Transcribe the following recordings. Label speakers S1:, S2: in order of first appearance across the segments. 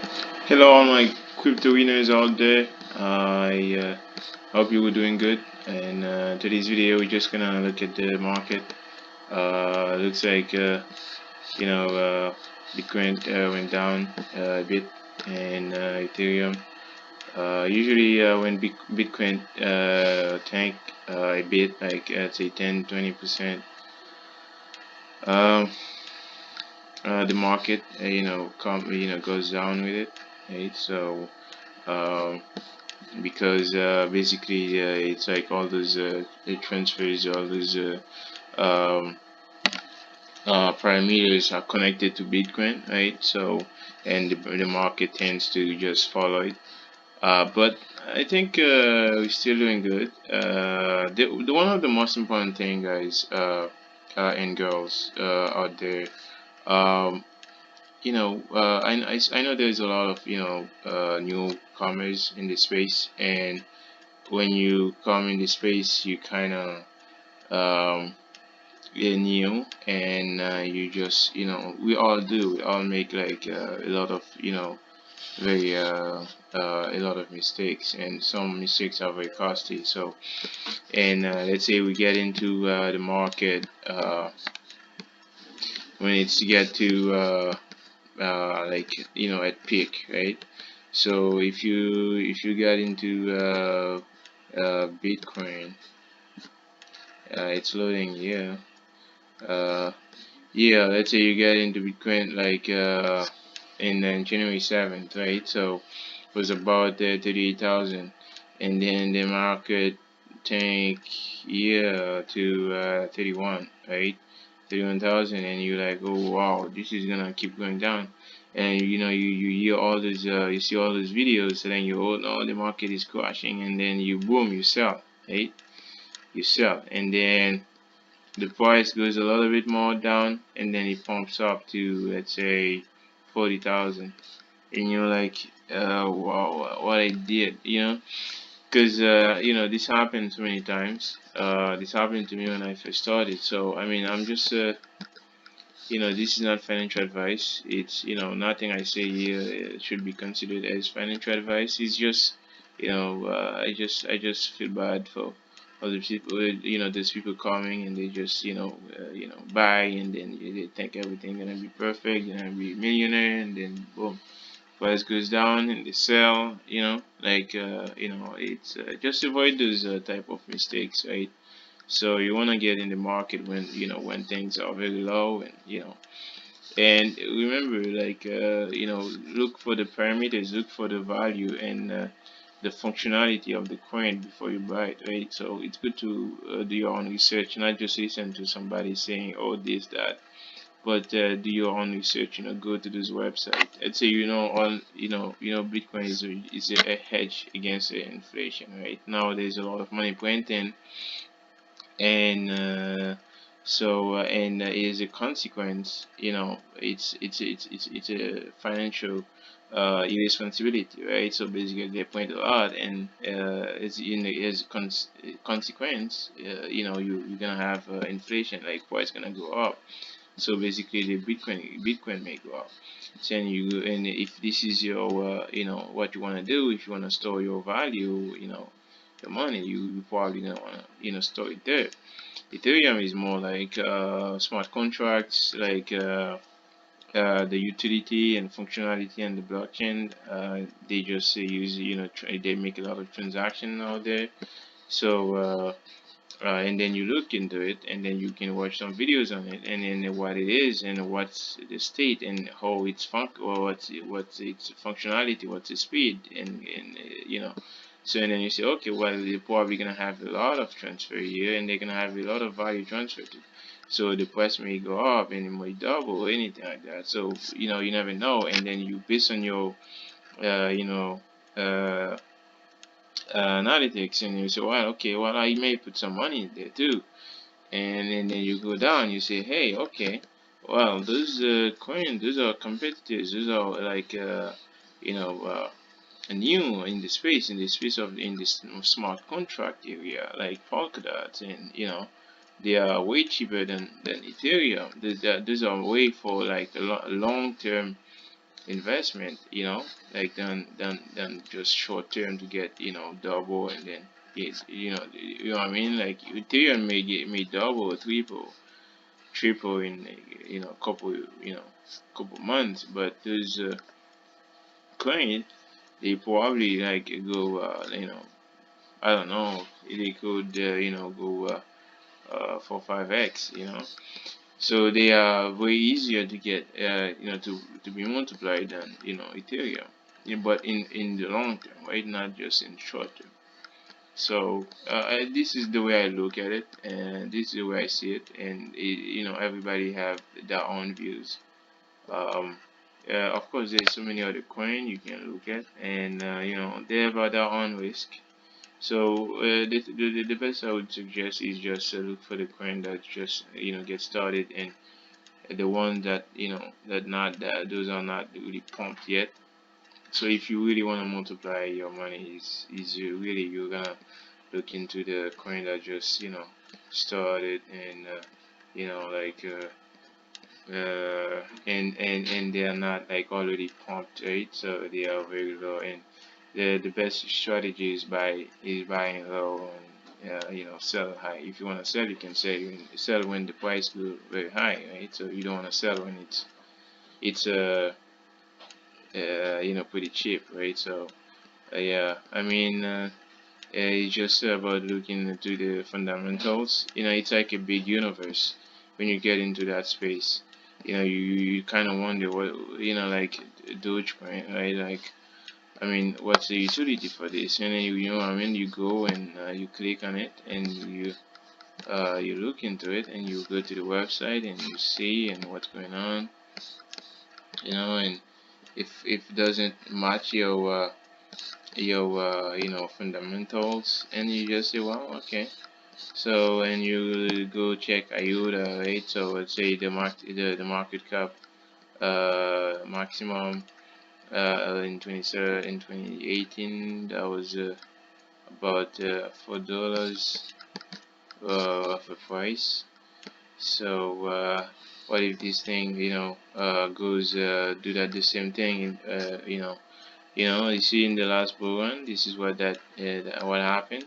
S1: Hello, all my crypto winners out there. I hope you were doing good. And today's video, we're just gonna look at the market. Looks like Bitcoin went down a bit, and Ethereum. Usually, when Bitcoin tank a bit, like say 10-20%, um, the market goes down with it, right? So. Um, because basically it's like all those transfers, all those um, parameters are connected to Bitcoin, right? So, and the market tends to just follow it. But I think we're still doing good. The one of the most important thing, guys, and girls out there, um, I know there's a lot of newcomers in the space, and when you come in the space, you kind of you're new, and you just we all do. We all make like a lot of very a lot of mistakes, and some mistakes are very costly. So, and let's say we get into the market when it's get to like at peak, right? So if you get into Bitcoin, it's loading, yeah. Uh, yeah, let's say you get into Bitcoin like in January 7th, right? So it was about 38,000, and then the market tank, yeah, to 31, right? 31,000, and you're like, oh wow, this is gonna keep going down. And you hear all these you see all these videos telling you, oh no, the market is crashing, and then you boom, you sell, right? You sell, and then the price goes a little bit more down, and then it pumps up to, let's say, 40,000, and you're like, wow, what I did, because this happened so many times. This happened to me when I first started. So I mean, I'm just this is not financial advice. It's nothing I say here should be considered as financial advice. It's just I just feel bad for other people. There's people coming, and they just buy, and then they think everything gonna be perfect, gonna be millionaire, and then boom, price goes down, and they sell. It's just avoid those type of mistakes, right? So you want to get in the market when things are very low, and remember, like, look for the parameters, look for the value, and the functionality of the coin before you buy it, right? So it's good to do your own research, not just listen to somebody saying, oh, this, that, but do your own research. Go to this website. Let's say Bitcoin is a hedge against inflation, right? Nowadays, a lot of money printing, and as a consequence, it's a financial irresponsibility, right? So basically they point a lot, and as consequence, you're gonna have inflation, like price gonna go up. So basically the Bitcoin may go up. So, and if this is your what you want to do, if you want to store your value, your money, you probably don't want to store it there. Ethereum is more like smart contracts, like the utility and functionality and the blockchain. They just use, they make a lot of transaction out there. So, and then you look into it, and then you can watch some videos on it, and then what it is, and what's the state, and how it's or what's its functionality, what's its speed, and. So and then you say, okay, well, they're probably gonna have a lot of transfer here, and they're gonna have a lot of value transfer too. So the price may go up, and it may double, or anything like that. So you never know, and then you based on your uh, you know uh, analytics, and you say, well, okay, well, I may put some money in there too, and then you go down, you say, hey, okay, well, those coins, those are competitors, those are like you know. New in the space of in this smart contract area, like Polkadot, and they are way cheaper than Ethereum. These are way for like a long term investment, like than just short term to get, double, and then what I mean, like Ethereum may double or triple in, couple, couple months, but those coin, they probably like go, I don't know, they could, go, for 5x, so they are way easier to get, to be multiplied than, Ethereum. Yeah, but in the long term, right? Not just in short term. So this is the way I look at it, and this is the way I see it, and everybody have their own views. Um, of course, there's so many other coin you can look at, and they have their own risk. So the best I would suggest is just look for the coin that just get started, and the one that that not that those are not really pumped yet. So if you really want to multiply your money, is you really you're gonna look into the coin that just started, and like and they are not like already pumped, right? So they are very low, and the best strategy is buying low, and sell high. If you want to sell, you can sell when the price go very high, right? So you don't want to sell when it's pretty cheap, right? So yeah, I mean, it's just about looking into the fundamentals. It's like a big universe when you get into that space. You kind of wonder what, like Dogecoin, right? Like, I mean, what's the utility for this? And then you know what I mean? You go and you click on it, and you look into it, and you go to the website, and you see and what's going on, and if it doesn't match your fundamentals, and you just say, well, okay. So, and you go check IOTA, right? So let's say the market cap maximum in 2018, that was about $4 of a price. So what if this thing goes do that the same thing, you see in the last bull run, this is what happened.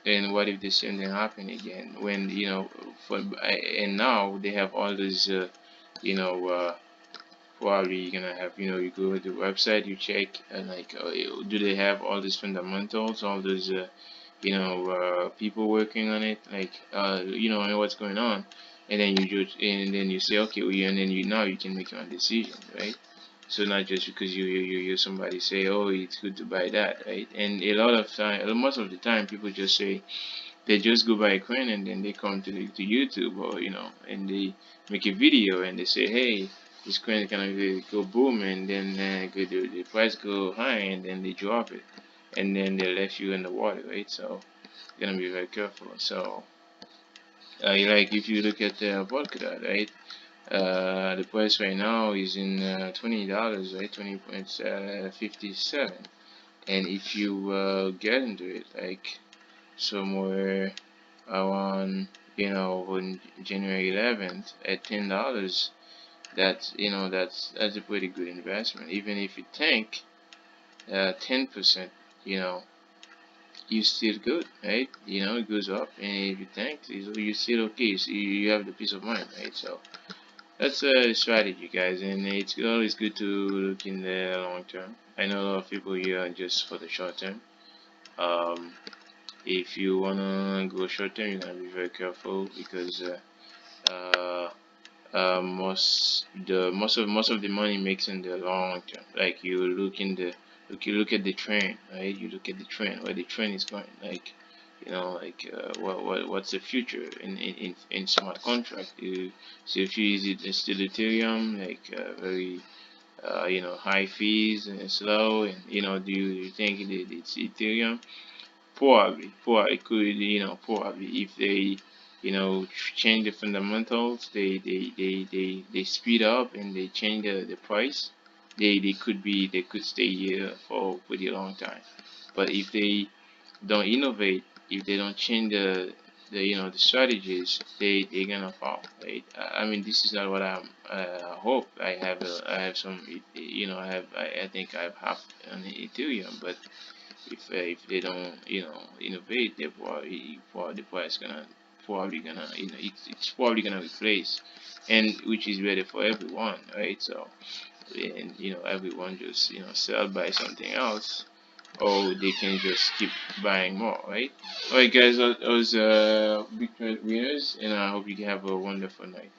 S1: And what if the same thing happen again when and now they have all these you know probably you're gonna have, you go to the website, you check, and like do they have all these fundamentals, all those people working on it, like and what's going on, and then you just and then you say, okay, well, and then now you can make your own decision, right? So not just because you hear somebody say, oh, it's good to buy that, right? And a lot of time, most of the time, people just say, they just go buy a coin, and then they come to YouTube, or and they make a video, and they say, hey, this coin is gonna go boom, and then the price go high, and then they drop it, and then they left you in the water, right? So you're gonna be very careful. So like if you look at the Polkadot, right? The price right now is in $20, right? 20.57. And if you get into it, like somewhere around, on January 11th at $10, that's a pretty good investment. Even if you tank 10%, you know, you still good, right? It goes up, and if you tank, you still okay. So you have the peace of mind, right? So that's a strategy, guys, and it's always good to look in the long term. I know a lot of people here are just for the short term. Um, if you wanna go short term, you're gonna be very careful, because uh, most of the money makes in the long term. Like you look at the trend, right? You look at the trend, where the trend is going. Like what's the future in smart contract? So if you use it still Ethereum, like very high fees and slow, and do you think it's Ethereum? Probably could, probably if they, change the fundamentals, they speed up, and they change the price. They could stay here for a pretty long time. But if they don't innovate, if they don't change the the strategies, they're gonna fall, right? I mean, this is not what hope. I have some, I think I have half on Ethereum, but if they don't innovate, they the price gonna probably gonna it's probably gonna replace, and which is better for everyone, right? So, and everyone just sell buy something else, or they can just keep buying more, right? All right, guys, those big winners, and I hope you have a wonderful night.